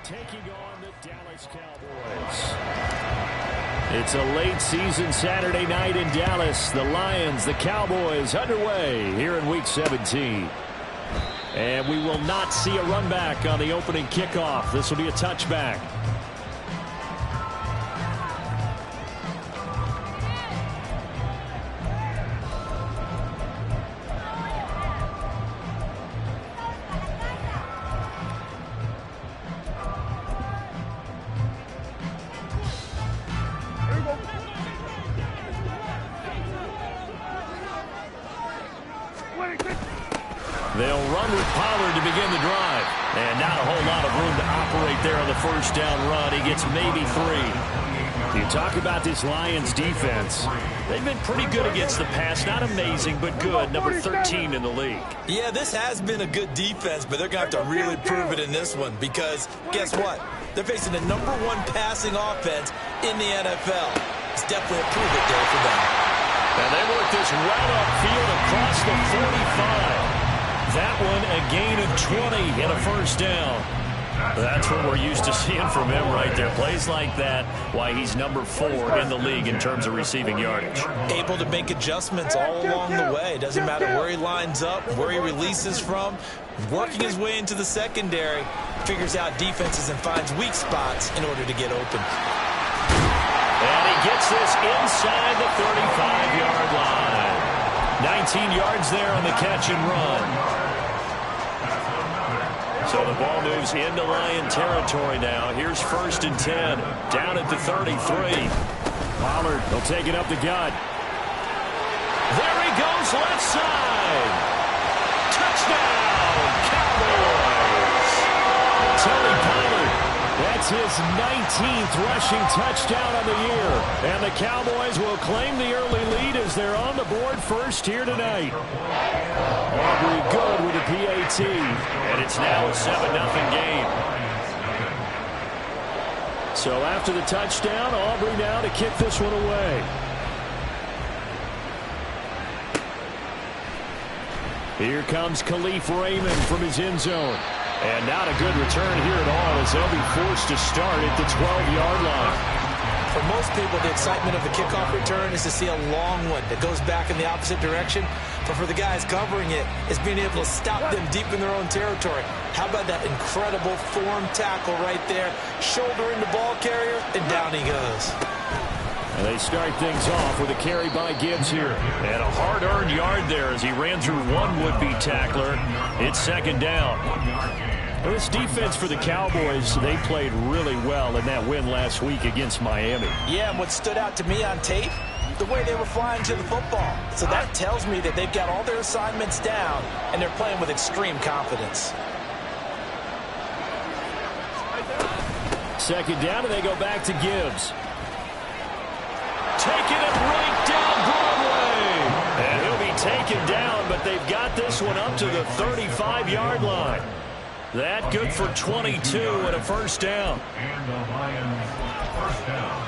taking on the Dallas Cowboys. It's a late season Saturday night in Dallas. The Lions, the Cowboys underway here in Week 17. And we will not see a run back on the opening kickoff. This will be a touchback. They'll run with Pollard to begin the drive. And not a whole lot of room to operate there on the first down run. He gets maybe 3. You talk about this Lions defense. They've been pretty good against the pass. Not amazing, but good. Number 13 in the league. Yeah, this has been a good defense, but they're going to have to really prove it in this one because guess what? They're facing the number 1 passing offense in the NFL. It's definitely a prove it day for them. And they work this right upfield across the 45. That one a gain of 20 and a first down. That's what we're used to seeing from him right there. Plays like that, why he's number 4 in the league in terms of receiving yardage. Able to make adjustments all along the way. Doesn't matter where he lines up, where he releases from. Working his way into the secondary. Figures out defenses and finds weak spots in order to get open. And he gets this inside the 35-yard line. 19 yards there on the catch and run. So the ball moves into Lion territory now. Here's 1st and 10. Down at the 33. Pollard will take it up the gut. There he goes, left side. Touchdown, Cowboys. Tony Pollard. That's his 19th rushing touchdown of the year. And the Cowboys will claim the early lead as they're on the board first here tonight. Aubrey good with a PAT. And it's now a 7-0 game. So after the touchdown, Aubrey now to kick this one away. Here comes Khalif Raymond from his end zone. And not a good return here at all as they'll be forced to start at the 12-yard line. For most people, the excitement of the kickoff return is to see a long one that goes back in the opposite direction. But for the guys covering it, it's being able to stop them deep in their own territory. How about that incredible form tackle right there? Shoulder in the ball carrier, and down he goes. And they start things off with a carry by Gibbs here. And a hard-earned yard there as he ran through one would-be tackler. It's 2nd down. Well, this defense for the Cowboys, they played really well in that win last week against Miami. Yeah, and what stood out to me on tape, the way they were flying to the football. So that tells me that they've got all their assignments down, and they're playing with extreme confidence. 2nd down, and they go back to Gibbs. Taking it right down Broadway. And he'll be taken down, but they've got this one up to the 35-yard line. That good for 22 and a first down. And the Lions first down.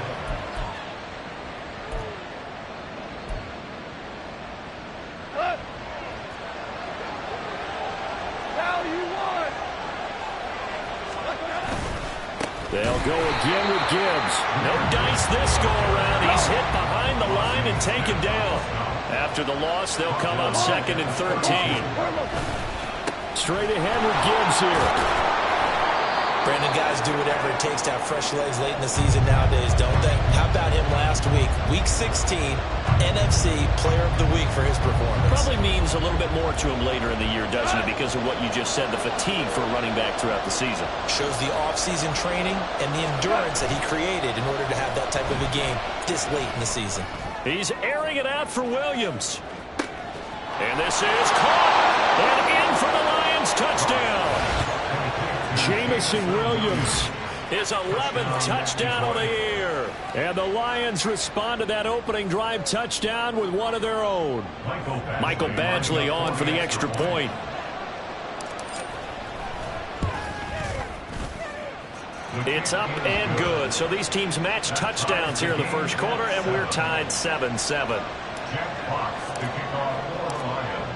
They'll go again with Gibbs. No dice this go around. He's hit behind the line and taken down. After the loss, they'll come up 2nd and 13. Straight ahead with Gibbs here. Brandon, guys do whatever it takes to have fresh legs late in the season nowadays, don't they? How about him last week? Week 16, NFC Player of the Week for his performance. Probably means a little bit more to him later in the year, doesn't it? Because of what you just said, the fatigue for a running back throughout the season. Shows the off-season training and the endurance that he created in order to have that type of a game this late in the season. He's airing it out for Williams. And this is caught. And in for the Lions touchdown. Jamison Williams, his 11th touchdown of the year. And the Lions respond to that opening drive touchdown with one of their own. Michael Badgley on for the extra point. It's up and good. So these teams match touchdowns here in the first quarter, and we're tied 7-7.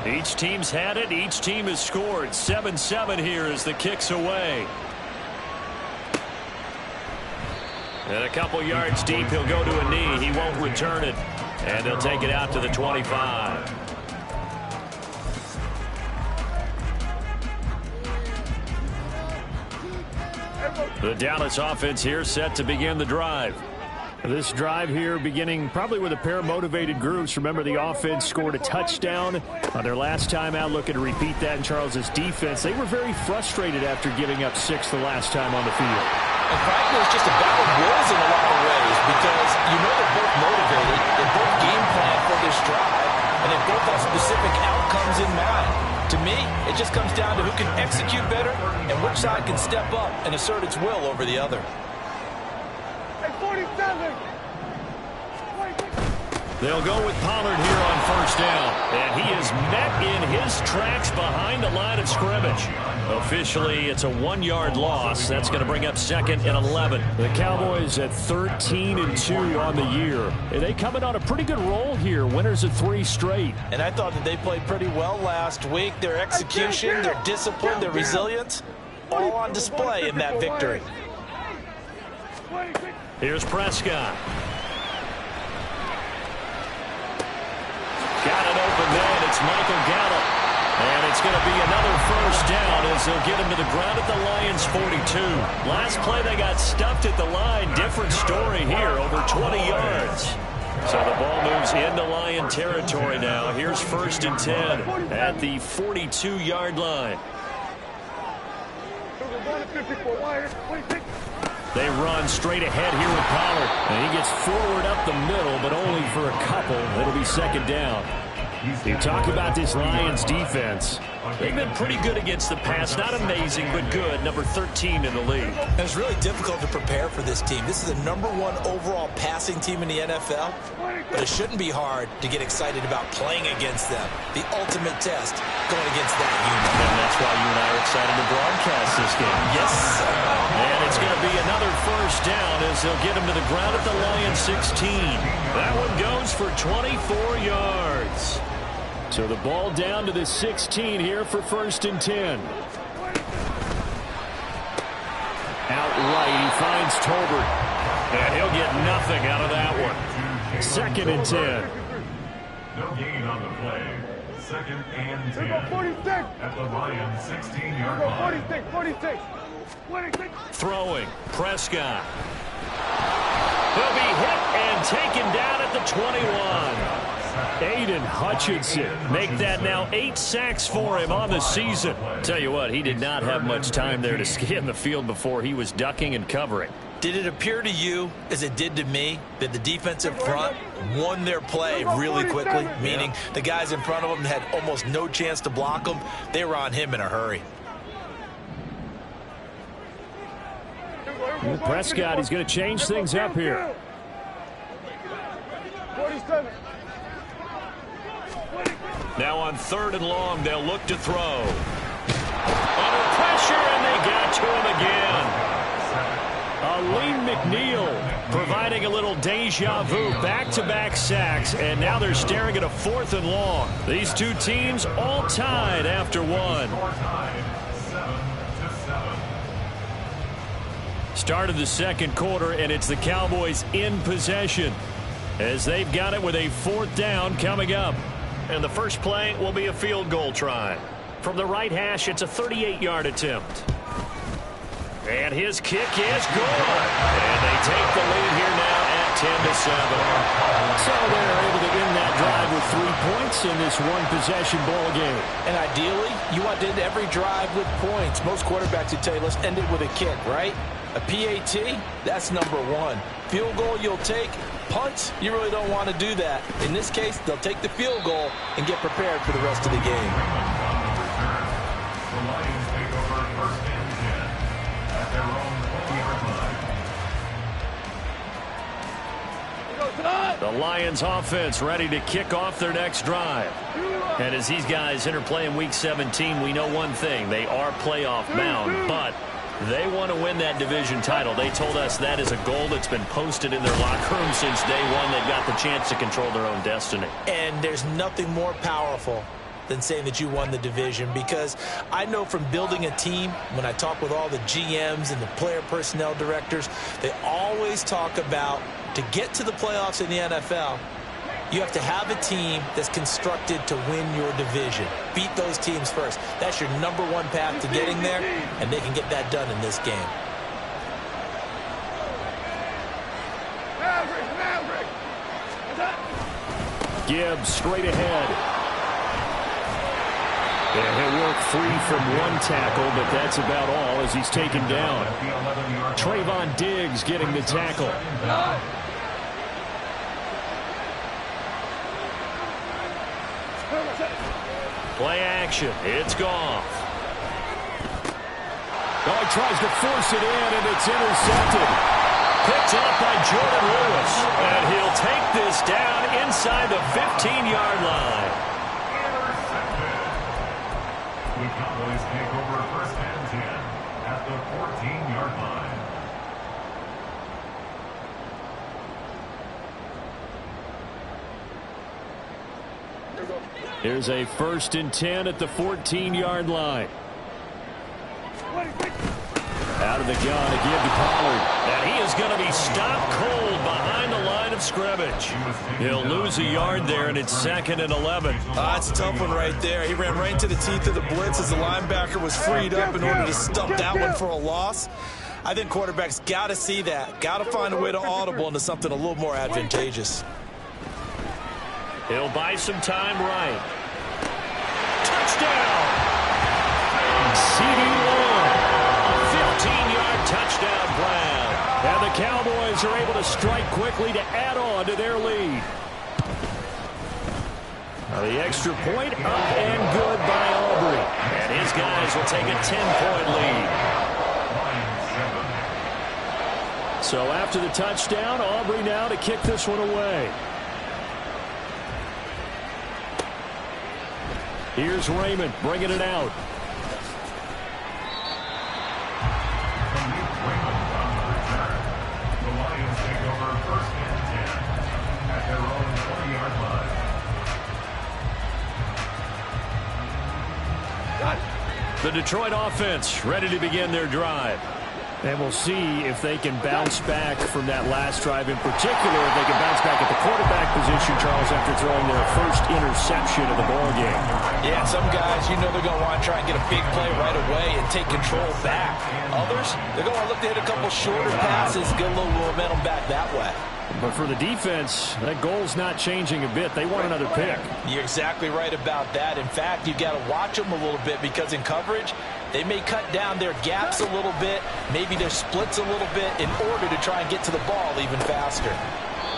Each team's had it. Each team has scored. 7-7 here as the kick's away. And a couple yards deep, he'll go to a knee. He won't return it. And they'll take it out to the 25. The Dallas offense here set to begin the drive. This drive here beginning probably with a pair of motivated groups. Remember, the offense scored a touchdown on their last time out, looking to repeat that in Charles's defense. They were very frustrated after giving up 6 the last time on the field. And frankly, it's just a battle of wills in a lot of ways because you know they're both motivated, they both game plan for this drive, and they both have specific outcomes in mind. To me, it just comes down to who can execute better and which side can step up and assert its will over the other. They'll go with Pollard here on first down. And he is met in his tracks behind the line of scrimmage. Officially, it's a 1-yard loss. That's going to bring up 2nd and 11. The Cowboys at 13-2 on the year. And they coming on a pretty good roll here. Winners of 3 straight. And I thought that they played pretty well last week. Their execution, their discipline, their resilience, all on display in that victory. Here's Prescott. Got it open then. It's Michael Gallup. And it's going to be another first down as they'll get him to the ground at the Lions' 42. Last play they got stuffed at the line. Different story here, over 20 yards. So the ball moves into Lion territory now. Here's 1st and 10 at the 42-yard line. They run straight ahead here with Pollard. And he gets forward up the middle, but only for a couple. It'll be 2nd down. You talk about this Lions defense. They've been pretty good against the pass. Not amazing, but good. Number 13 in the league. And it's really difficult to prepare for this team. This is the #1 overall passing team in the NFL. But it shouldn't be hard to get excited about playing against them. The ultimate test going against that unit. And that's why you and I are excited to broadcast this game. Yes, sir. And it's going to be another first down as they'll get him to the ground at the Lions' 16. That one goes for 24 yards. So the ball down to the 16 here for 1st and 10. Out right, he finds Tolbert. And he'll get nothing out of that one. 2nd and 10. No gain on the play. 2nd and 10. At the Lions' 16-yard line. Throwing, Prescott. He'll be hit and taken down at the 21. Aiden Hutchinson make that now 8 sacks for him on the season. Tell you what, he did not have much time there to scan the field before he was ducking and covering. Did it appear to you, as it did to me, that the defensive front won their play really quickly? Meaning the guys in front of them had almost no chance to block him. They were on him in a hurry. Prescott, he's going to change things up here. 47. Now on 3rd and long, they'll look to throw. Under pressure, and they got to him again. Aleem McNeil providing a little deja vu, back-to-back sacks, and now they're staring at a 4th and long. These two teams all tied after 1. Start of the 2nd quarter, and it's the Cowboys in possession as they've got it with a 4th down coming up. And the first play will be a field goal try. From the right hash, it's a 38-yard attempt. And his kick is good. And they take the lead here now at 10-7. So they're able to end that drive with 3 points in this one-possession ball game. And ideally, you want to end every drive with points. Most quarterbacks would tell you, let's end it with a kick, right? A PAT, that's #1. Field goal you'll take. Punts, you really don't want to do that. In this case, they'll take the field goal and get prepared for the rest of the game. The Lions take over 1st and 10 at their own 20-yard line. The Lions offense ready to kick off their next drive. And as these guys enter play in Week 17, we know one thing. They are playoff bound, but they want to win that division title. They told us that is a goal that's been posted in their locker room since day one. They've got the chance to control their own destiny. And there's nothing more powerful than saying that you won the division, because I know from building a team, when I talk with all the GMs and the player personnel directors, they always talk about, to get to the playoffs in the NFL, you have to have a team that's constructed to win your division. Beat those teams first. That's your #1 path to getting there, and they can get that done in this game. Gibbs straight ahead. And he'll work free from one tackle, but that's about all as he's taken down. Trayvon Diggs getting the tackle. Play action. It's Goff. Oh, he tries to force it in, and it's intercepted. Picked up by Jordan Lewis. And he'll take this down inside the 15-yard line. Intercepted. The Cowboys take over first and 10 at the 14-yard line. Here's a 1st and 10 at the 14-yard line. Out of the gun, a give to Pollard. And he is going to be stopped cold behind the line of scrimmage. He'll lose a yard there, and it's 2nd and 11. That's a tough one right there. He ran right into the teeth of the blitz as the linebacker was freed up in order to stump that one for a loss. I think quarterbacks got to see that. Got to find a way to audible into something a little more advantageous. He'll buy some time right. Touchdown! CD Long. 15-yard touchdown grab. And the Cowboys are able to strike quickly to add on to their lead. Now the extra point up and good by Aubrey. And his guys will take a 10-point lead. So after the touchdown, Aubrey now to kick this one away. Here's Raymond bringing it out. The Lions take over first and 10 at their own 20-yard line. The Detroit offense ready to begin their drive. And we'll see if they can bounce back from that last drive, in particular if they can bounce back at the quarterback position, Charles, after throwing their first interception of the ball game. Yeah, some guys, you know they're going to want to try and get a big play right away and take control back. Others, they're going to want to look to hit a couple shorter passes, get a little momentum back that way. But for the defense, that goal's not changing a bit. They want another pick. You're exactly right about that. In fact, you've got to watch them a little bit, because in coverage, they may cut down their gaps a little bit, maybe their splits a little bit, in order to try and get to the ball even faster.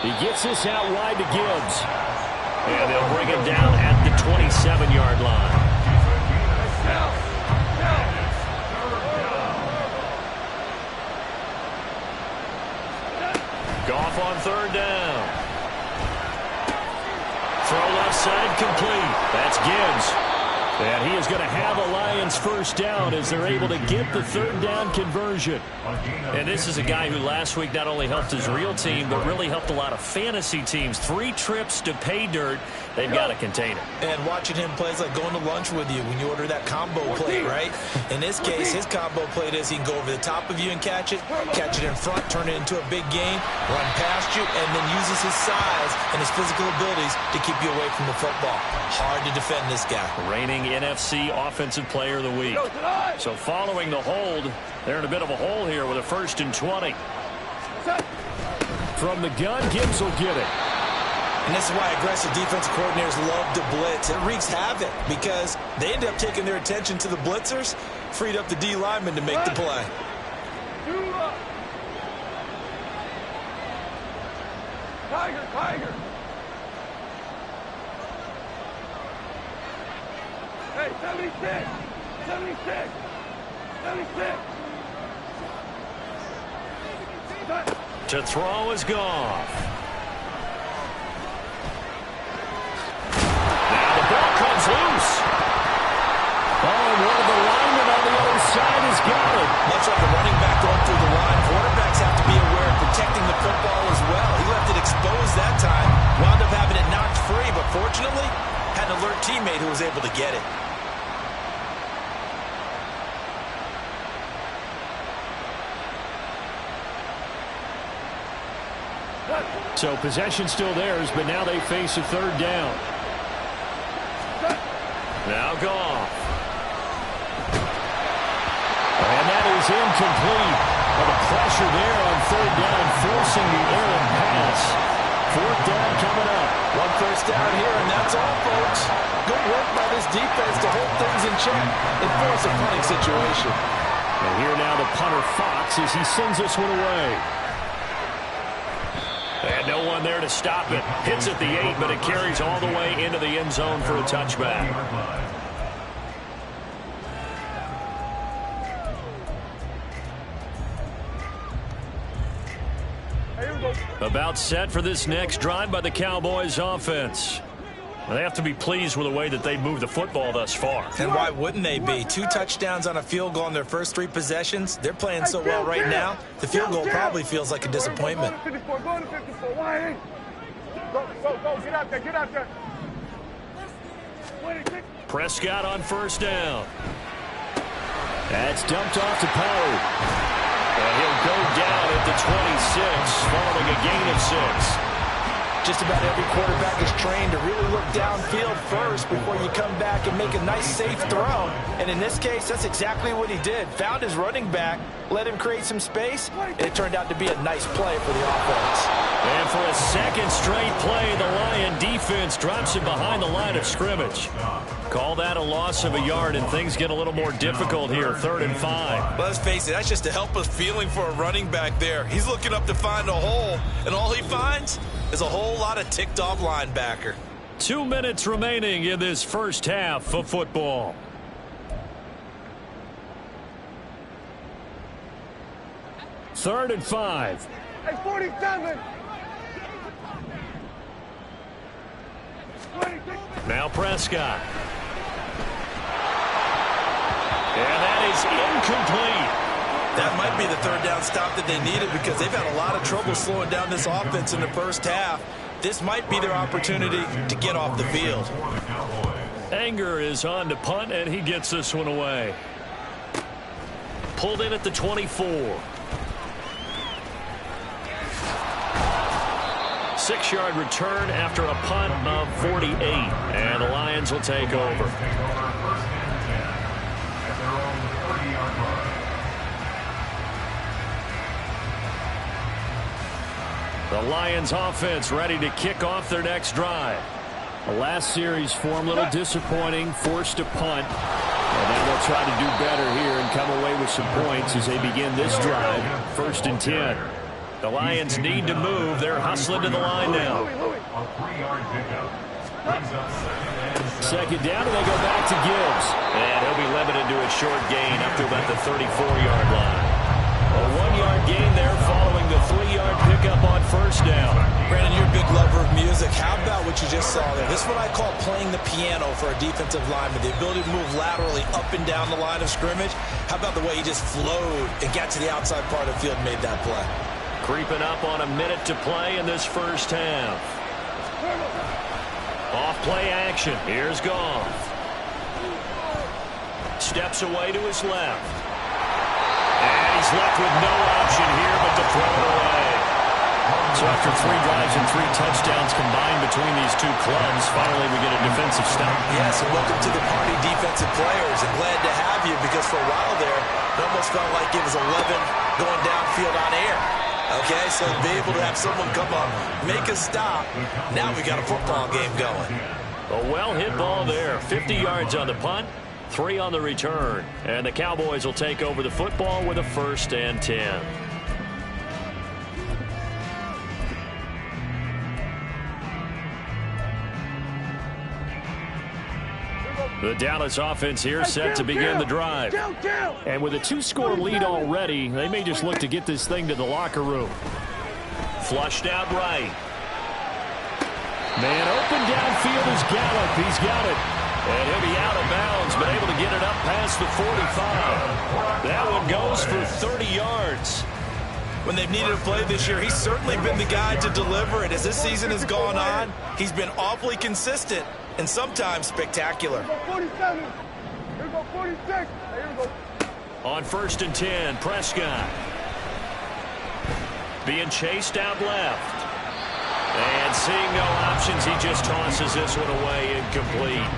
He gets this out wide to Gibbs. And they'll bring him down at the 27-yard line. Goff on 3rd down. Throw left side complete. That's Gibbs. And he is going to have a Lions first down as they're able to get the 3rd down conversion. And this is a guy who last week not only helped his real team, but really helped a lot of fantasy teams. 3 trips to pay dirt. They've got to contain it. And watching him play is like going to lunch with you when you order that combo plate, right? In this case, his combo plate is he can go over the top of you and catch it in front, turn it into a big gain, run past you, and then uses his size and his physical abilities to keep you away from the football. Hard to defend this guy. Reigning NFC Offensive Player of the Week. So following the hold, they're in a bit of a hole here with a 1st and 20. From the gun, Gibbs will get it. And this is why aggressive defensive coordinators love to blitz. It wreaks havoc because they end up taking their attention to the blitzers, freed up the D lineman to make the play. Tiger. Hey, 76. To throw is Goff. Now the ball comes loose. Oh, and one of the linemen on the other side has got it. Much like a running back going through the line, quarterbacks have to be aware of protecting the football as well. He left it exposed that time, wound up having it knocked free, but fortunately, had an alert teammate who was able to get it. So possession still theirs, but now they face a third down. Now Goff. And that is incomplete. Well, the pressure there on third down, forcing the errant pass. Fourth down coming up. One first down here, and that's all, folks. Good work by this defense to hold things in check and force a punting situation. And here now the punter Fox as he sends this one away. And no one there to stop it. Hits at the 8, but it carries all the way into the end zone for a touchback. About set for this next drive by the Cowboys offense. They have to be pleased with the way that they moved the football thus far. And why wouldn't they be? 2 touchdowns on a field goal in their first 3 possessions. They're playing so well right now, the field goal probably feels like a disappointment. Go, get out there, get out there. Prescott on first down. That's dumped off to Poe. And he'll go down at the 26, following a gain of 6. Just about every quarterback is trained to really look downfield first before you come back and make a nice, safe throw. And in this case, that's exactly what he did. Found his running back, let him create some space, and it turned out to be a nice play for the offense. And for a second straight play, the Lion defense drops him behind the line of scrimmage. Call that a loss of a yard, and things get a little more difficult here, 3rd and 5. Let's face it, that's just a helpless feeling for a running back there. He's looking up to find a hole, and all he finds is a whole lot of ticked-off linebacker. 2 minutes remaining in this first half of football. Third and 5. Hey, 47. 26. Now Prescott. And that is incomplete. That might be the 3rd down stop that they needed because they've had a lot of trouble slowing down this offense in the first half. This might be their opportunity to get off the field. Anger is on to punt, and he gets this one away. Pulled in at the 24. 6-yard return after a punt of 48. And the Lions will take over. The Lions offense ready to kick off their next drive. The last series form a little disappointing, forced a punt. And now they'll try to do better here and come away with some points as they begin this drive. 1st and 10. The Lions need to move. They're hustling to the line now. Second down, and they go back to Gibbs. And he'll be limited to a short gain up to about the 34-yard line. A 1-yard gain there following the 3-yard pickup on first down. Brandon, you're a big lover of music. How about what you just saw there? This is what I call playing the piano for a defensive lineman. The ability to move laterally up and down the line of scrimmage. How about the way he just flowed and got to the outside part of the field and made that play? Creeping up on a minute to play in this first half. Off play action. Here's Goff. Steps away to his left. And he's left with no option here but to throw it away. So after 3 drives and 3 touchdowns combined between these two clubs, finally we get a defensive stop. Yes, and welcome to the party, defensive players. I'm glad to have you because for a while there, it almost felt like it was 11 going downfield on air. Okay, so to be able to have someone come up, make a stop, now we got a football game going. A well-hit ball there. 50 yards on the punt, 3 on the return. And the Cowboys will take over the football with a 1st and 10. The Dallas offense here set to begin the drive. And with a 2-score lead already, they may just look to get this thing to the locker room. Flushed out right. Man open downfield is Gallup. He's got it. And he'll be out of bounds, but able to get it up past the 45. That one goes for 30 yards. When they've needed a play this year, he's certainly been the guy to deliver it. As this season has gone on, he's been awfully consistent. and sometimes spectacular. Here we go 47. Here we go 46. Here we go. On 1st and 10, Prescott. Being chased out left. And seeing no options, he just tosses this one away, incomplete.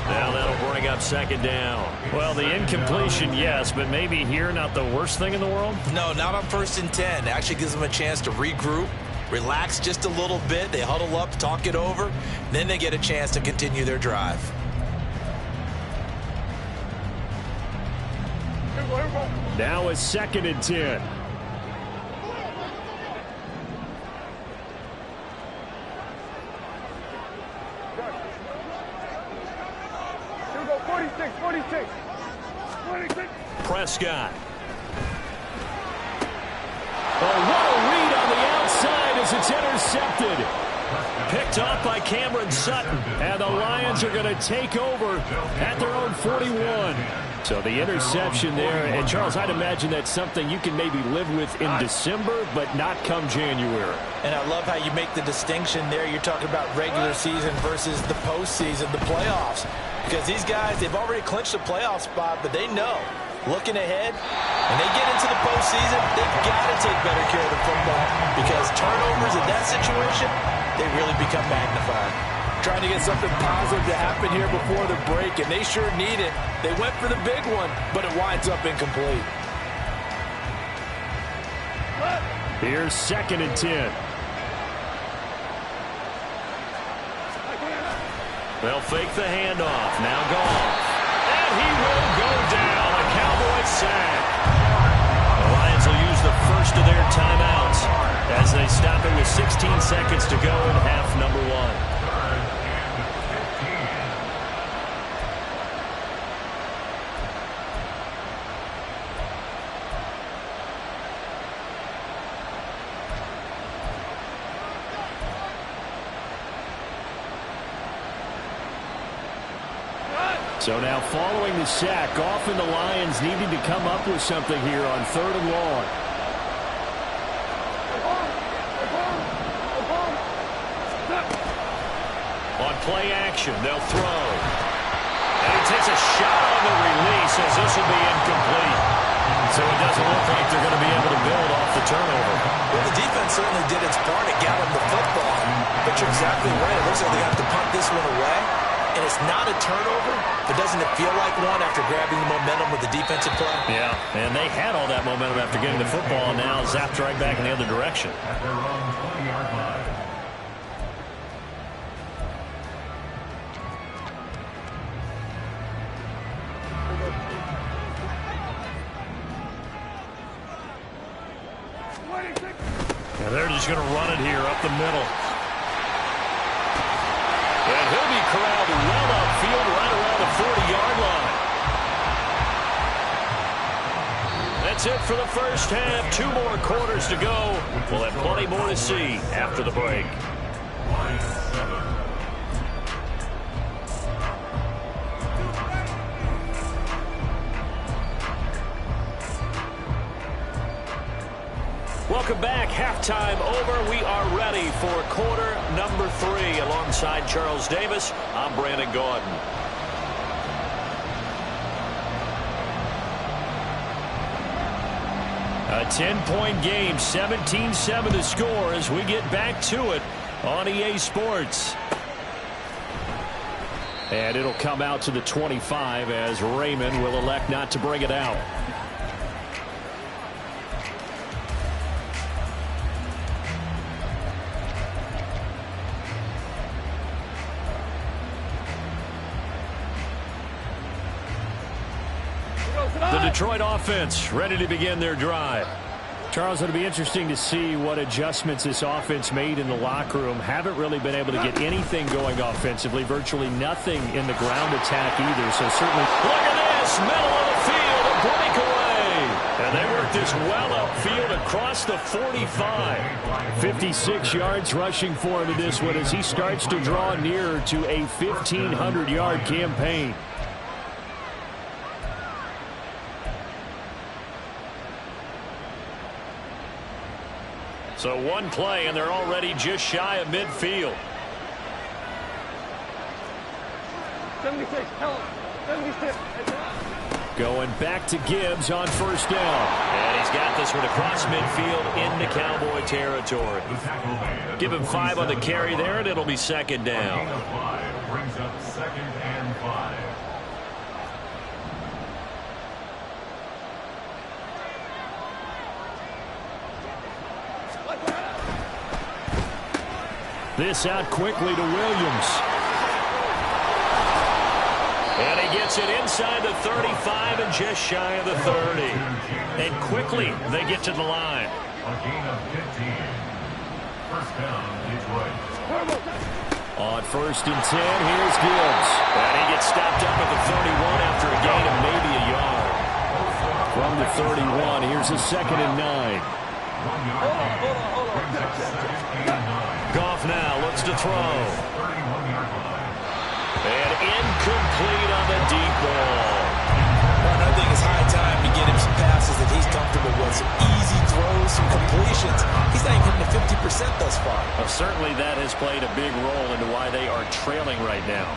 Now that'll bring up 2nd down. Well, the incompletion, yes, but maybe here not the worst thing in the world? No, not on 1st and 10. It actually gives them a chance to regroup, relax just a little bit. They huddle up, talk it over, then they get a chance to continue their drive. Here we go, here we go. Now it's 2nd and 10. Here we go 46, 46. 46. Prescott. Oh, what a read on the outside as it's intercepted. Picked off by Cameron Sutton. And the Lions are going to take over at their own 41. So the interception there. And, Charles, I'd imagine that's something you can maybe live with in December, but not come January. And I love how you make the distinction there. You're talking about regular season versus the postseason, the playoffs. Because these guys, they've already clinched a playoff spot, but they know, looking ahead, when they get into the postseason, they've got to take better care of the football because turnovers in that situation, they really become magnified. Trying to get something positive to happen here before the break, and they sure need it. They went for the big one, but it winds up incomplete. Here's 2nd and 10. They'll fake the handoff. Now Goff. And he will go down. A Cowboy sack. The Lions will use the first of their timeouts as they stop it with 16 seconds to go in half number 1. So now following the sack, Goff and the Lions needing to come up with something here on 3rd and long. On play action, they'll throw. And he takes a shot on the release as this will be incomplete. So it doesn't look like they're going to be able to build off the turnover. Well, the defense certainly did its part. It got them the football. But you're exactly right. It looks like they have to punt this one away. And it's not a turnover, but doesn't it feel like one after grabbing the momentum with the defensive play? Yeah, and they had all that momentum after getting the football, and now zapped right back in the other direction. At their own 20-yard line. And they're just going to run it here up the middle. And he'll be corralled well upfield right around the 40-yard line. That's it for the first half. 2 more quarters to go. We'll have plenty more to see after the break. Welcome back. Halftime over. We are ready for quarter number 3. Alongside Charles Davis, I'm Brandon Gordon. A 10-point game, 17-7 the score as we get back to it on EA Sports. And it'll come out to the 25 as Raymond will elect not to bring it out. The Detroit offense ready to begin their drive. Charles, it'll be interesting to see what adjustments this offense made in the locker room. Haven't really been able to get anything going offensively. Virtually nothing in the ground attack either. So certainly, look at this, middle of the field, a breakaway. And they work this well upfield across the 45. 56 yards rushing for him in this one as he starts to draw nearer to a 1,500-yard campaign. So one play, and they're already just shy of midfield. 76, tell him. 76. Going back to Gibbs on first down. And he's got this one across midfield into Cowboy territory. Give him 5 on the carry there, and it'll be second down. A gain of 5 brings up 2nd and 5. This out quickly to Williams. And he gets it inside the 35 and just shy of the 30. And quickly they get to the line. A gain of 15. First down, Detroit. On first and 10, here's Gibbs. And he gets stopped up at the 31 after a gain of maybe a yard. From the 31, here's a 2nd and 9. 1 yard gain. Brings up 2nd and 9. Goff now looks to throw. 31-yard line. And incomplete on the deep ball. Well, I think it's high time to get him some passes that he's comfortable with. Some easy throws, some completions. He's not even hitting the 50% thus far. Well, certainly that has played a big role into why they are trailing right now.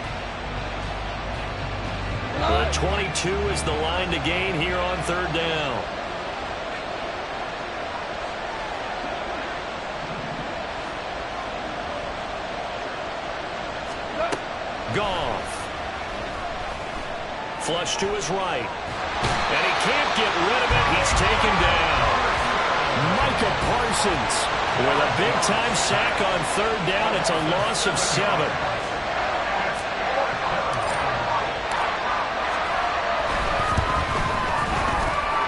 The 22 is the line to gain here on third down. Goff. Flush to his right. And he can't get rid of it. He's taken down. Micah Parsons with a big-time sack on third down. It's a loss of 7.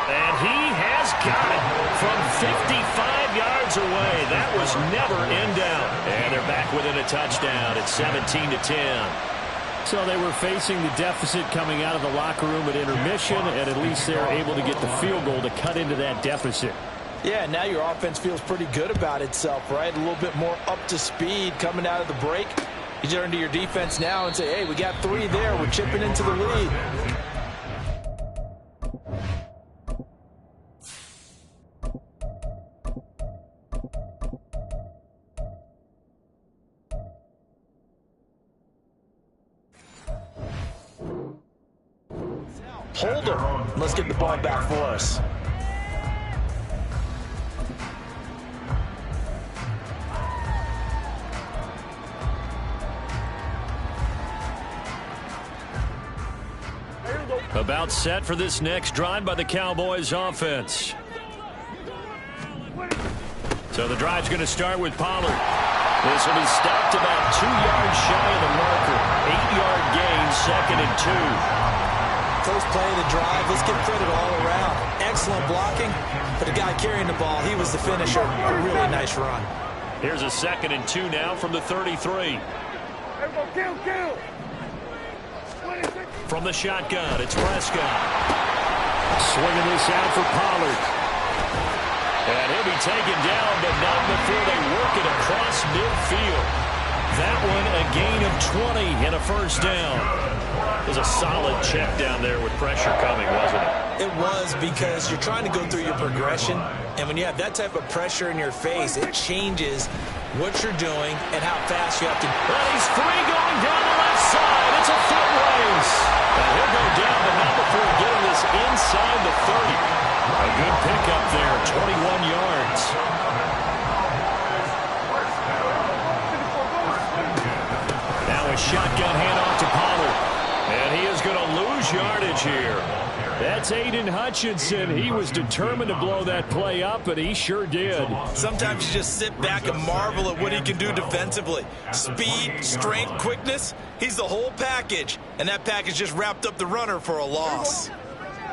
And he has got it from 55 yards away. That was never in doubt. And they're back within a touchdown. It's 17-10. So they were facing the deficit coming out of the locker room at intermission, and at least they're able to get the field goal to cut into that deficit. Yeah, now your offense feels pretty good about itself, right? A little bit more up to speed coming out of the break. You turn to your defense now and say, hey, we got 3 there. We're chipping into the lead. Hold him. Let's get the ball back for us. About set for this next drive by the Cowboys offense. So the drive's going to start with Pollard. This will be stopped about 2 yards shy of the marker. 8-yard gain, 2nd and 2. First play of the drive, let's give credit all around. Excellent blocking, but the guy carrying the ball, he was the finisher. A really nice run. Here's a 2nd and 2 now from the 33. Kill. From the shotgun, it's Prescott. Swinging this out for Pollard. And he'll be taken down, but not before they work it across midfield. That one a gain of 20 and a first down. It was a solid check down there with pressure coming, wasn't it? It was, because you're trying to go through your progression, and when you have that type of pressure in your face, it changes what you're doing and how fast you have to. Well, he's free going down the left side. It's a foot race. And he'll go down, but not before getting this inside the 30. A good pickup there, 21 yards. Now a shotgun handoff to Pollard. And he is going to lose yardage here. That's Aiden Hutchinson. He was determined to blow that play up, and he sure did. Sometimes you just sit back and marvel at what he can do defensively. Speed, strength, quickness, he's the whole package. And that package just wrapped up the runner for a loss.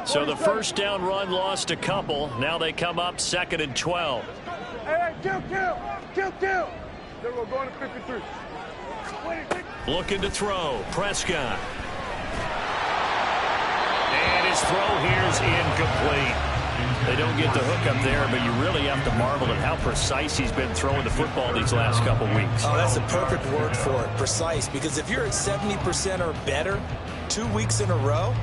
So the first down run lost a couple. Now they come up 2nd and 12. Hey, kill. There we're going to 53. Looking to throw. Prescott. And his throw here is incomplete. They don't get the hook up there, but you really have to marvel at how precise he's been throwing the football these last couple weeks. Oh, that's the perfect word for it, precise, because if you're at 70% or better 2 weeks in a row,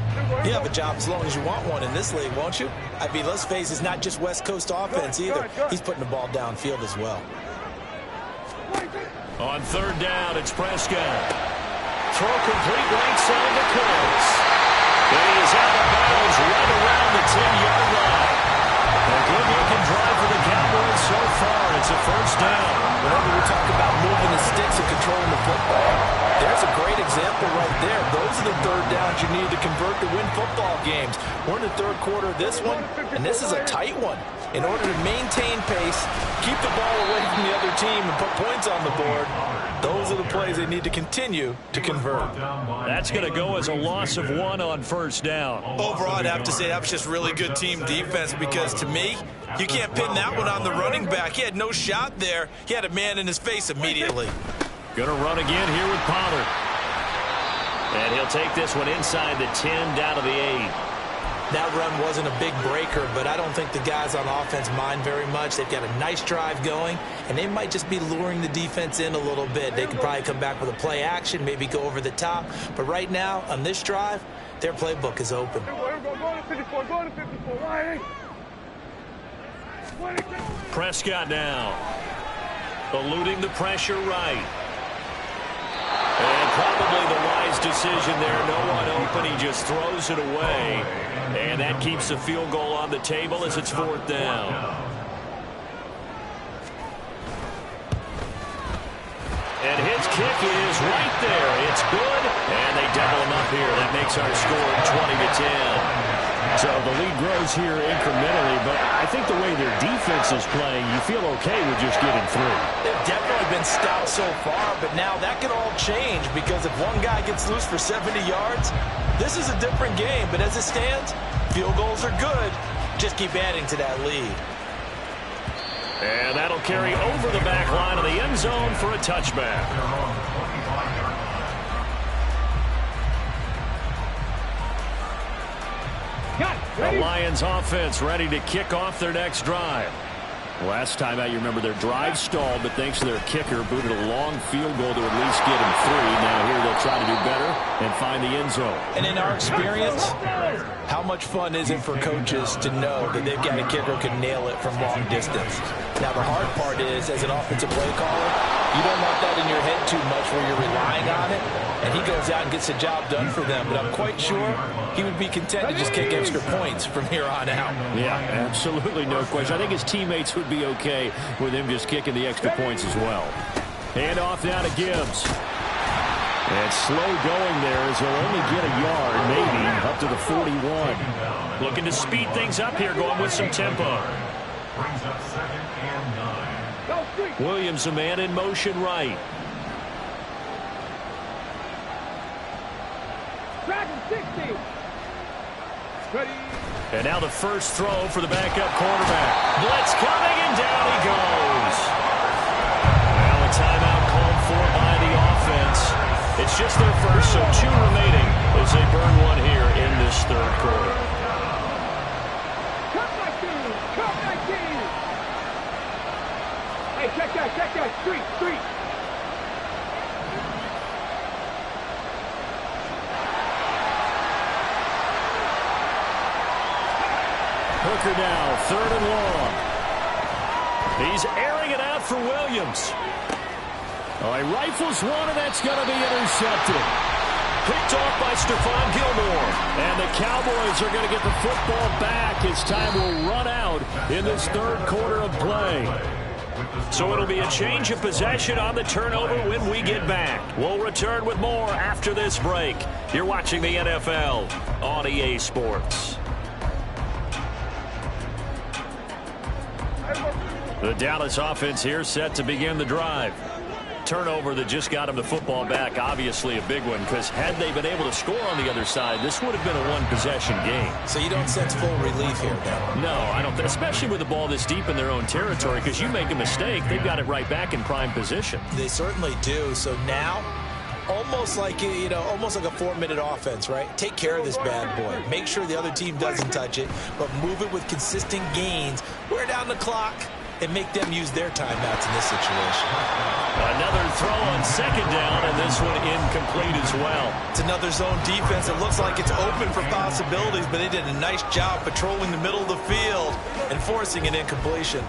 you have a job as long as you want one in this league, won't you? I mean, let's face it, it's not just West Coast offense either. He's putting the ball downfield as well. On third down, it's Prescott. throw complete right side to close. And he is out of bounds right around the 10-yard line. A good-looking drive for the Cowboys so far. It's a first down. Whenever we talk about moving the sticks and controlling the football, there's a great example right there. Those are the third downs you need to convert to win football games. We're in the third quarter of this one, and this is a tight one. In order to maintain pace, keep the ball away from the other team, and put points on the board, those are the plays they need to continue to convert. That's going to go as a loss of 1 on first down. Overall, I'd have to say that was just really good team defense because, to me, you can't pin that one on the running back. He had no shot there. He had a man in his face immediately. Going to run again here with Pollard. And he'll take this one inside the 10 down to the 8. That run wasn't a big breaker, but I don't think the guys on offense mind very much. They've got a nice drive going, and they might just be luring the defense in a little bit. They could probably come back with a play action, maybe go over the top. But right now, on this drive, their playbook is open. Prescott now. Eluding the pressure right. And probably the wise decision there. No one open. He just throws it away. And that keeps the field goal on the table as it's fourth down. And his kick is right there. It's good. And they double him up here. That makes our score 20-10. So the lead grows here incrementally, but I think the way their defense is playing, you feel okay with just getting through. They've definitely been stout so far, but now that can all change because if one guy gets loose for 70 yards, this is a different game. But as it stands, field goals are good. Just keep adding to that lead. And that'll carry over the back line of the end zone for a touchback. The Lions offense ready to kick off their next drive. Last time out, you remember their drive stalled, but thanks to their kicker, booted a long field goal to at least get him 3. Now here they'll try to do better and find the end zone. And in our experience, how much fun is it for coaches to know that they've got a kicker who can nail it from long distance? Now the hard part is, as an offensive play caller, you don't want that in your head too much where you're relying on it, and he goes out and gets the job done for them. But I'm quite sure he would be content to just kick extra points from here on out. Yeah, absolutely no question. I think his teammates would be okay with him just kicking the extra points as well. Hand off now to Gibbs. And slow going there as he'll only get a yard, maybe, up to the 41. Looking to speed things up here, going with some tempo. Brings up 2nd and 9. Williams, a man in motion right. And now the first throw for the backup quarterback. Blitz coming, and down he goes. Now a timeout called for by the offense. It's just their first, so 2 remaining as they burn one here in this third quarter. Hey, check that, street. Hooker now, 3rd and long. He's airing it out for Williams. Oh, he rifles one, and that's going to be intercepted. Picked off by Stephon Gilmore. And the Cowboys are going to get the football back as time will run out in this third quarter of play. So it'll be a change of possession on the turnover when we get back. We'll return with more after this break. You're watching the NFL on EA Sports. The Dallas offense here set to begin the drive. Turnover that just got him the football back, obviously a big one, because had they been able to score on the other side, this would have been a one-possession game. So you don't sense full relief here, then? No, I don't, especially with the ball this deep in their own territory, because you make a mistake, they've got it right back in prime position. They certainly do. So now, almost like almost like a 4-minute offense, right? Take care of this bad boy. Make sure the other team doesn't touch it, but move it with consistent gains. Wear down the clock and make them use their timeouts in this situation. Another throw on 2nd down, and this one incomplete as well. It's another zone defense. It looks like it's open for possibilities, but they did a nice job patrolling the middle of the field and forcing an incompletion.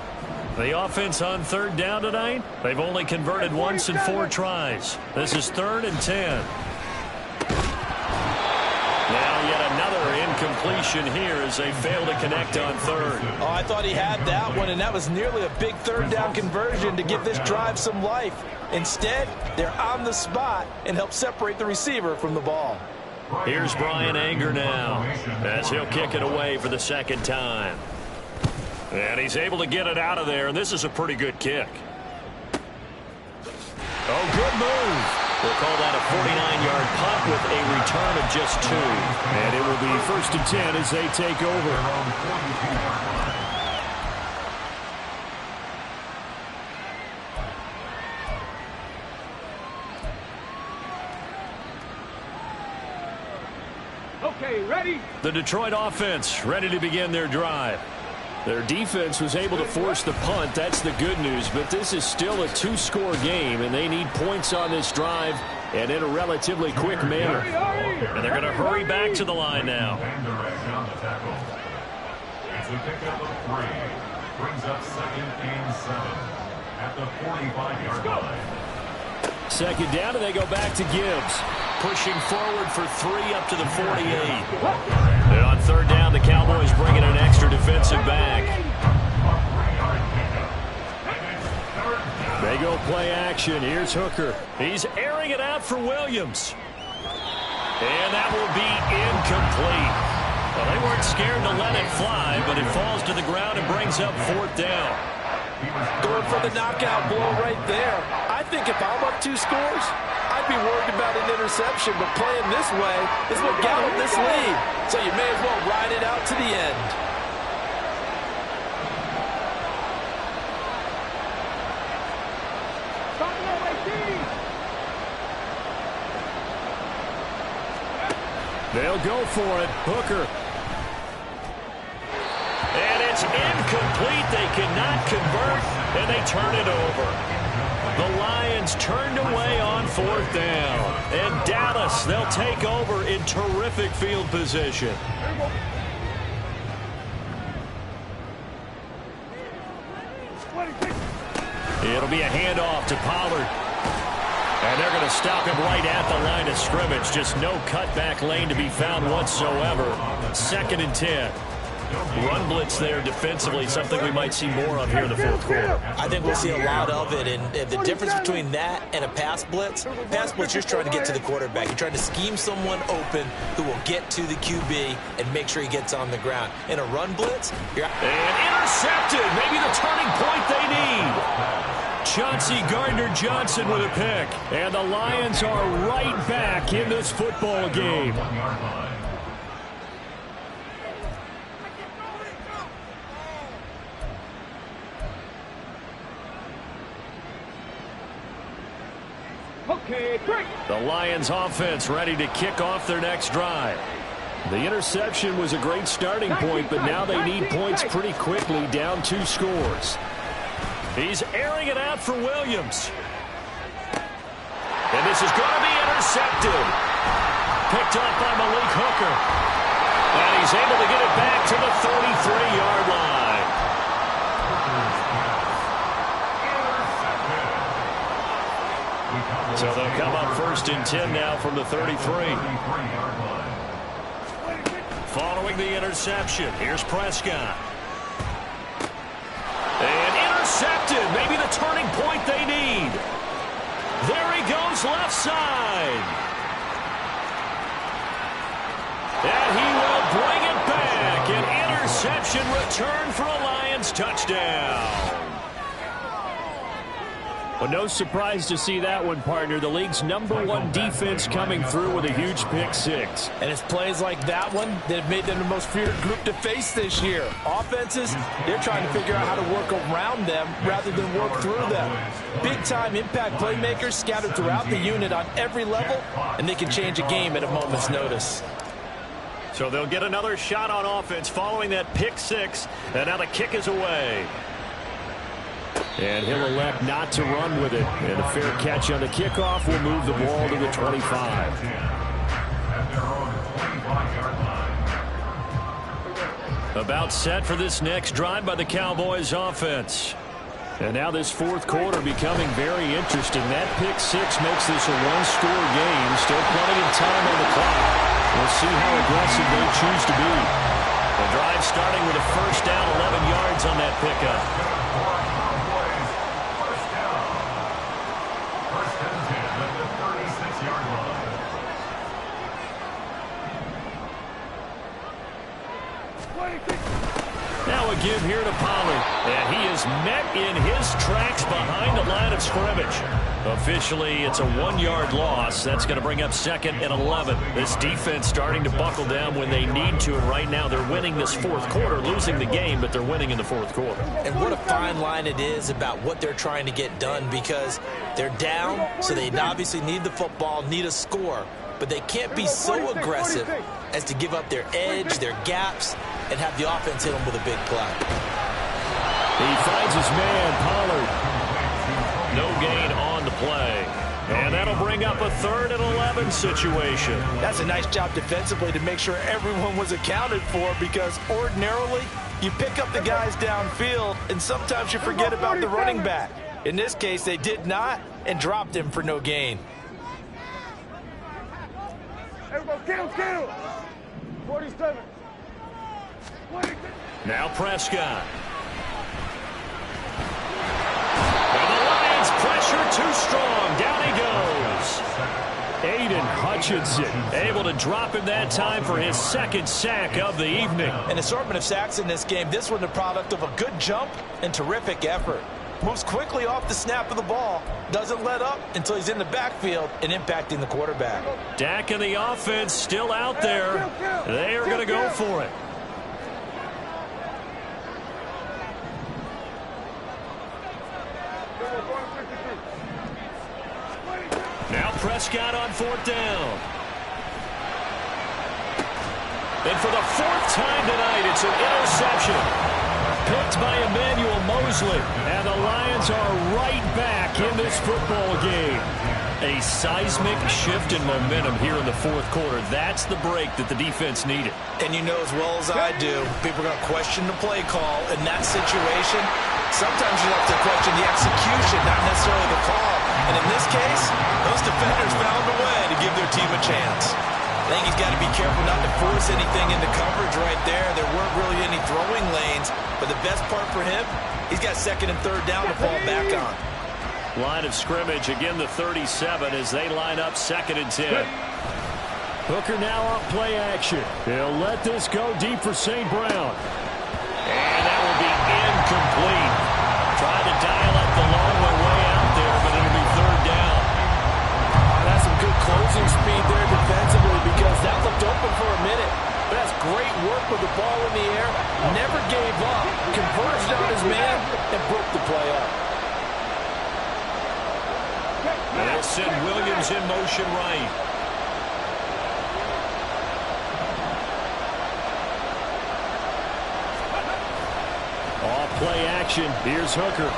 The offense on 3rd down tonight, they've only converted once in 4 tries. This is 3rd and 10. incompletion here as they fail to connect on third. Oh, I thought he had that one, and that was nearly a big third down conversion to give this drive some life. Instead, they're on the spot and help separate the receiver from the ball. Here's Brian Anger now as he'll kick it away for the second time. And he's able to get it out of there, and this is a pretty good kick. Oh, good move. We'll call that a 49-yard punt with a return of just 2. And it will be 1st and 10 as they take over. Okay, ready? The Detroit offense ready to begin their drive. Their defense was able to force the punt. That's the good news. But this is still a 2-score game, and they need points on this drive and in a relatively quick manner. And they're going to hurry back to the line now. It's a pickup of 3. Brings up 2nd and 7 at the 45-yard line. Second down, and they go back to Gibbs. Pushing forward for 3 up to the 48. And on third down, the Cowboys bring in an extra defensive back. They go play action. Here's Hooker. He's airing it out for Williams. And that will be incomplete. Well, they weren't scared to let it fly, but it falls to the ground and brings up 4th down. Going for the knockout blow right there. I think if I'm up 2 scores, I'd be worried about an interception, but playing this way is what got him this lead. So you may as well ride it out to the end. They'll go for it. Hooker. And it's incomplete. They cannot convert, and they turn it over. The Lions turned away on 4th down. And Dallas, they'll take over in terrific field position. It'll be a handoff to Pollard. And they're going to stop him right at the line of scrimmage. Just no cutback lane to be found whatsoever. 2nd and 10. Run blitz there defensively, something we might see more of here in the 4th quarter. I think we'll see a lot of it, and the difference between that and a pass blitz, you're just trying to get to the quarterback. You're trying to scheme someone open who will get to the QB and make sure he gets on the ground. In a run blitz, and intercepted, maybe the turning point they need. Chauncey Gardner-Johnson with a pick. And the Lions are right back in this football game. Okay, great. The Lions offense ready to kick off their next drive. The interception was a great starting point, but now they need points pretty quickly, down 2 scores. He's airing it out for Williams. And this is going to be intercepted. Picked up by Malik Hooker. And he's able to get it back to the 33-yard line. So they'll come up 1st and 10 now from the 33. Following the interception, here's Prescott. And intercepted. Maybe the turning point they need. There he goes, left side. And he will bring it back. An interception return for a Lions touchdown. Well, no surprise to see that one, partner. The league's #1 defense coming through with a huge pick 6. And it's plays like that one that have made them the most feared group to face this year. Offenses, they're trying to figure out how to work around them rather than work through them. Big-time impact playmakers scattered throughout the unit on every level, and they can change a game at a moment's notice. So they'll get another shot on offense following that pick 6, and now the kick is away. And he'll elect not to run with it. And a fair catch on the kickoff will move the ball to the 25. About set for this next drive by the Cowboys offense. And now this 4th quarter becoming very interesting. That pick 6 makes this a 1-score game. Still plenty of time on the clock. We'll see how aggressive they choose to be. The drive starting with a first down, 11 yards on that pickup. First and 10 at the 36-yard line. Now a give here to Pollard. And he is met in his tracks behind the line of scrimmage. Officially, it's a 1-yard loss. That's going to bring up 2nd and 11. This defense starting to buckle down when they need to. And right now, they're winning this fourth quarter, losing the game, but they're winning in the fourth quarter. And what a fine line it is about what they're trying to get done, because they're down, so they obviously need the football, need a score. But they can't be so aggressive as to give up their edge, their gaps, and have the offense hit them with a big play. He finds his man, Pollard. No gain on the play. And that'll bring up a 3rd and 11 situation. That's a nice job defensively to make sure everyone was accounted for, because ordinarily you pick up the guys downfield and sometimes you forget about the running back. In this case, they did not and dropped him for no gain. Everybody, get him! 47. Now Prescott. And the Lions pressure too strong. Down he goes. Aiden Hutchinson able to drop him that time for his 2nd sack of the evening. An assortment of sacks in this game. This one the product of a good jump and terrific effort. Moves quickly off the snap of the ball. Doesn't let up until he's in the backfield and impacting the quarterback. Dak and the offense still out there. They are going to go for it. Now Prescott on 4th down. And for the 4th time tonight, it's an interception. Picked by Emmanuel Mosley. And the Lions are right back in this football game. A seismic shift in momentum here in the fourth quarter. That's the break that the defense needed. And you know as well as I do, people are going to question the play call in that situation. Sometimes you have to question the execution, not necessarily the call. And in this case, those defenders found a way to give their team a chance. I think he's got to be careful not to force anything into coverage right there. There weren't really any throwing lanes. But the best part for him, he's got 2nd and 3rd down to fall back on. Line of scrimmage, again the 37 as they line up 2nd and 10. Hooker now off play action. He'll let this go deep for St. Brown. And that will be incomplete. Trying to dial up the long way out there, but it'll be 3rd down. That's some good closing speed there defensively, because that looked open for a minute. But that's great work with the ball in the air. Never gave up. Converged on his man and broke the play up. And they'll send Williams in motion right. Off play action. Here's Hooker.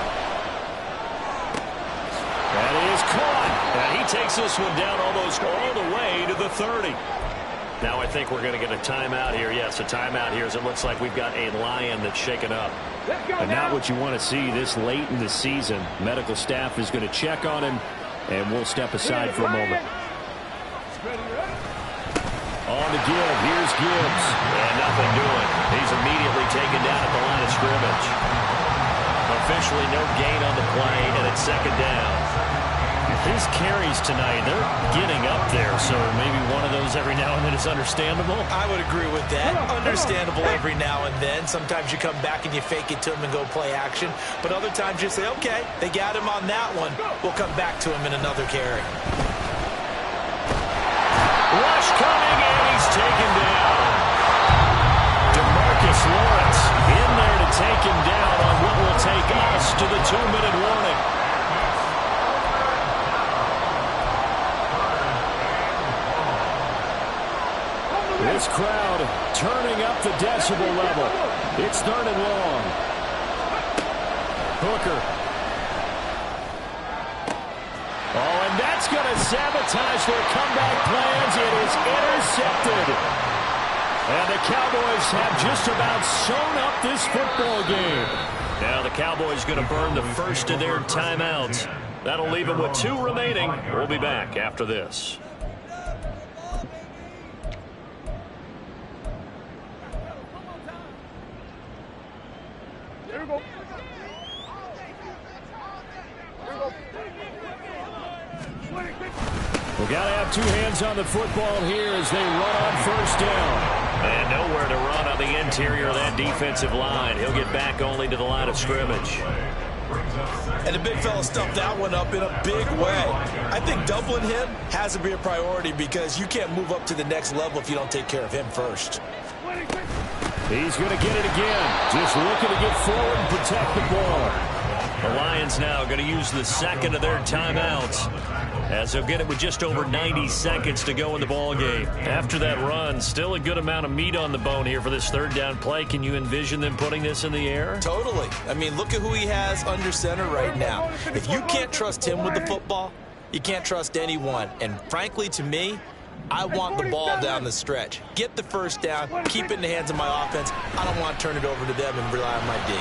That is caught. And he takes this one down almost all the way to the 30. Now I think we're going to get a timeout here. Yes, a timeout here as it looks like we've got a Lion that's shaken up. And not what you want to see this late in the season. Medical staff is going to check on him, and we'll step aside for a moment. On the give, here's Gibbs. And nothing doing. He's immediately taken down at the line of scrimmage. Officially no gain on the play, and it's 2nd down. His carries tonight, they're getting up there, so maybe one of those every now and then is understandable. I would agree with that. Understandable every now and then. Sometimes you come back and you fake it to him and go play action. But other times you say, okay, they got him on that one. We'll come back to him in another carry. Rush coming, and he's taken down. DeMarcus Lawrence in there to take him down on what will take us to the 2-minute warning. This crowd turning up the decibel level. It's 3rd and long. Hooker. Oh, and that's going to sabotage their comeback plans. It is intercepted. And the Cowboys have just about sewn up this football game. Now the Cowboys going to burn the first of their timeouts. That'll leave them with 2 remaining. We'll be back after this. We've got to have two hands on the football here as they run on first down. And nowhere to run on the interior of that defensive line. He'll get back only to the line of scrimmage. And the big fella stuffed that one up in a big way. I think doubling him has to be a priority because you can't move up to the next level if you don't take care of him first. He's going to get it again. Just looking to get forward and protect the ball. The Lions now going to use the second of their timeouts as they'll get it with just over 90 seconds to go in the ball game. After that run, still a good amount of meat on the bone here for this third down play. Can you envision them putting this in the air? Totally. I mean, look at who he has under center right now. If you can't trust him with the football, you can't trust anyone. And frankly, to me, I want the ball down the stretch. Get the first down, keep it in the hands of my offense. I don't want to turn it over to them and rely on my D.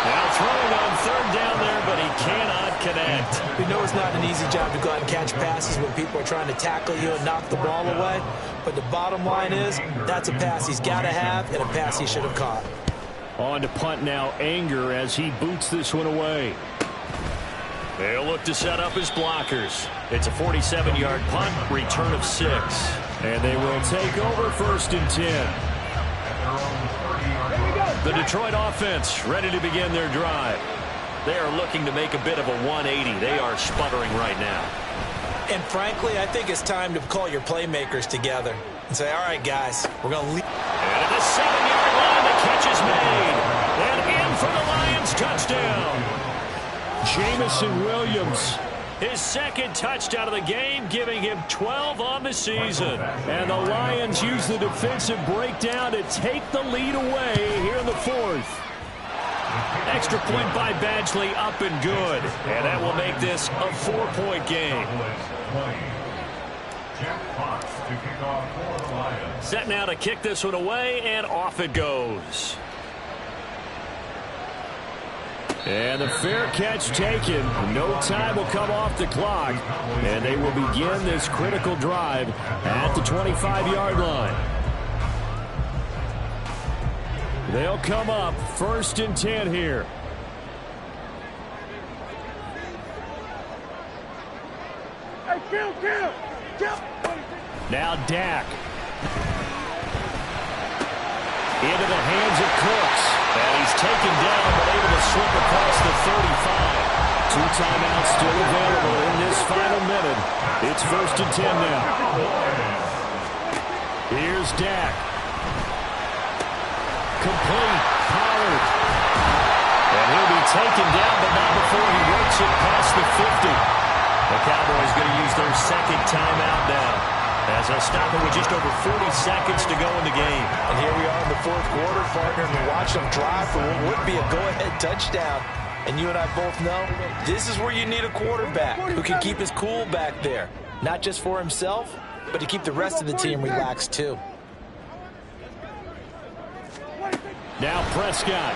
Now throwing on third down there, but he cannot connect. We know it's not an easy job to go out and catch passes when people are trying to tackle you and knock the ball away. But the bottom line is, that's a pass he's got to have and a pass he should have caught. On to punt now, Anger as he boots this one away. They'll look to set up his blockers. It's a 47-yard punt, return of 6. And they will take over first and 10. The Detroit offense ready to begin their drive. They are looking to make a bit of a 180. They are sputtering right now. And frankly, I think it's time to call your playmakers together and say, all right, guys, we're going to leave. And at the 7-yard line, the catch is made. And in for the Lions touchdown. Jamison Williams, his second touchdown of the game, giving him 12 on the season. And the Lions use the defensive breakdown to take the lead away here in the fourth. Extra point by Badgley, up and good. And that will make this a 4-point game. Set now to kick this one away, and off it goes. And the fair catch taken. No time will come off the clock. And they will begin this critical drive at the 25-yard line. They'll come up first and 10 here. Hey, kill! Now Dak. Into the hands of Cooks. And he's taken down, but able to slip across the 35. 2 timeouts still available in this final minute. It's first and 10 now. Here's Dak. Complete. Pollard. And he'll be taken down, but not before he works it past the 50. The Cowboys going to use their second timeout now, as they'll stop it with just over 40 seconds to go in the game. And here we are in the fourth quarter, partner, and we watch them drive for what would be a go-ahead touchdown. And you and I both know this is where you need a quarterback who can keep his cool back there. Not just for himself, but to keep the rest of the team relaxed too. Now Prescott.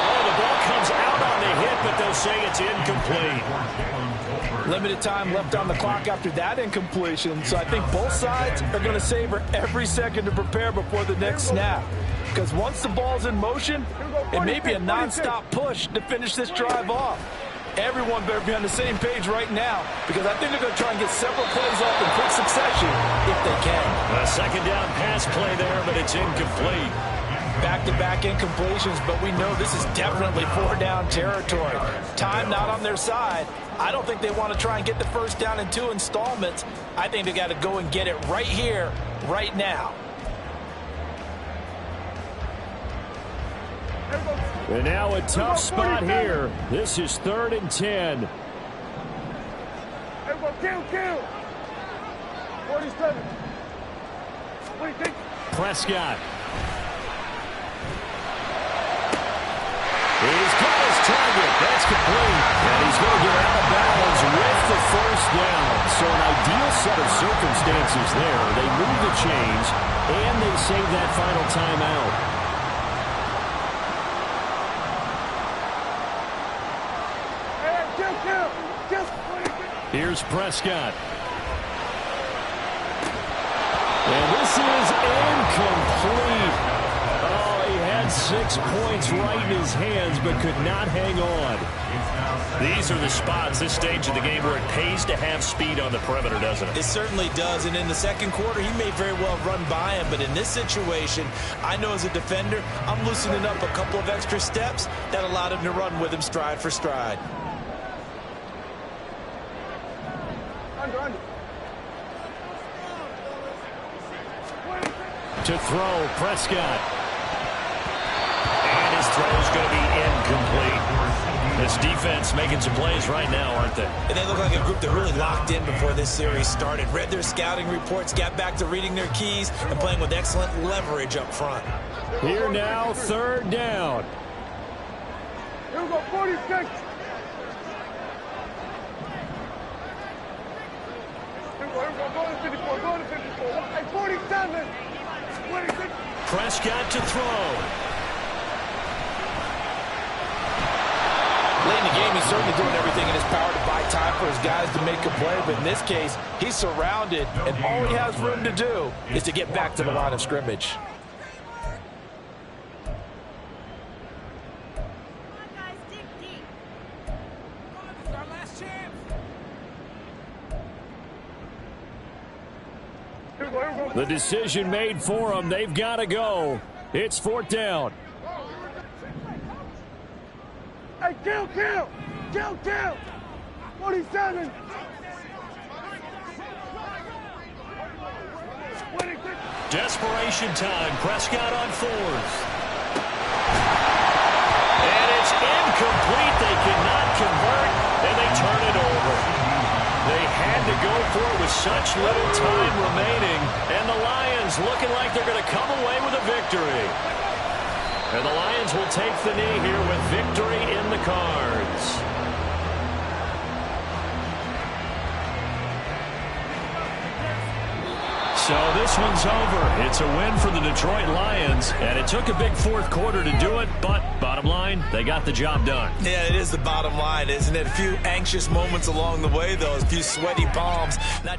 Oh, the ball comes out on the hit, but they'll say it's incomplete. Limited time left on the clock after that incompletion, so I think both sides are going to savor every second to prepare before the next snap. Because once the ball's in motion, it may be a non-stop push to finish this drive off. Everyone better be on the same page right now, because I think they're going to try and get several plays off in quick succession if they can. A second down pass play there, but it's incomplete. Back-to-back incompletions, but we know this is definitely 4-down territory. Time not on their side. I don't think they want to try and get the first down in 2 installments. I think they got to go and get it right here, right now. And now a tough spot here. This is 3rd and 10. Kill! 47. What do you think? Prescott. He's got his target. That's complete. And he's going to get out of bounds with the first down. So an ideal set of circumstances there. They move the chains, and they save that final timeout. Here's Prescott. And this is incomplete. Oh, he had 6 points right in his hands, but could not hang on. These are the spots, this stage of the game, where it pays to have speed on the perimeter, doesn't it? It certainly does, and in the second quarter, he may very well run by him, but in this situation, I know as a defender, I'm loosening up a couple of extra steps that allowed him to run with him stride for stride. To throw, Prescott. And his throw is going to be incomplete. This defense making some plays right now, aren't they? And they look like a group that really locked in before this series started. Read their scouting reports, got back to reading their keys, and playing with excellent leverage up front. Here now, 3rd down. Here we go, 46. Here we go, go to 54, go to 54. Hey, 47. 26. Prescott to throw. Late in the game, he's certainly doing everything in his power to buy time for his guys to make a play. But in this case, he's surrounded, and all he has room to do is to get back to the line of scrimmage. The decision made for them. They've got to go. It's 4th down. Hey, kill. 47. 26. Desperation time. Prescott on 4th. And it's incomplete. They cannot convert, and they turn it over. They had to go for it with such little time remaining, and the Lions looking like they're going to come away with a victory. And the Lions will take the knee here with victory in the cards. So this one's over. It's a win for the Detroit Lions, and it took a big 4th quarter to do it, but bottom line, they got the job done. Yeah, it is the bottom line, isn't it? A few anxious moments along the way, though, a few sweaty palms. Not just